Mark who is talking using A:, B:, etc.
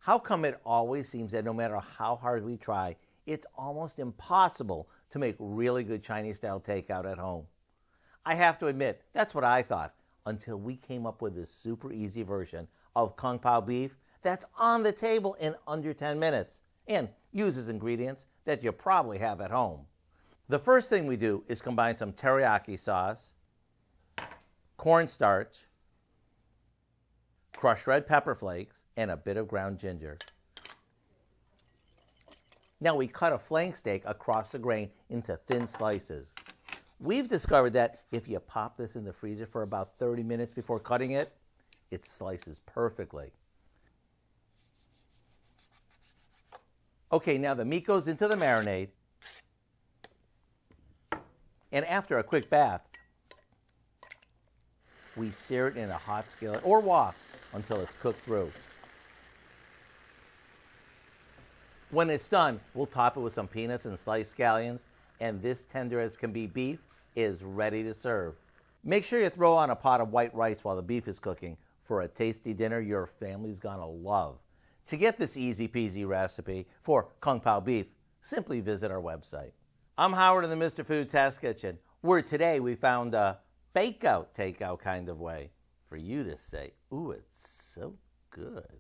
A: How come it always seems that no matter how hard we try, it's almost impossible to make really good Chinese-style takeout at home? I have to admit, that's what I thought, until we came up with this super easy version of Kung Pao Beef that's on the table in under 10 minutes and uses ingredients that you probably have at home. The first thing we do is combine some teriyaki sauce, cornstarch, crushed red pepper flakes, and a bit of ground ginger. Now we cut a flank steak across the grain into thin slices. We've discovered that if you pop this in the freezer for about 30 minutes before cutting it, it slices perfectly. Okay, now the meat goes into the marinade, and after a quick bath, we sear it in a hot skillet or wok until it's cooked through. When it's done, we'll top it with some peanuts and sliced scallions, and this tender as can be beef is ready to serve. Make sure you throw on a pot of white rice while the beef is cooking for a tasty dinner your family's gonna love. To get this easy peasy recipe for Kung Pao Beef, simply visit our website. I'm Howard in the Mr. Food Test Kitchen, where today we found a bake-out, take-out kind of way for you to say, ooh, it's so good.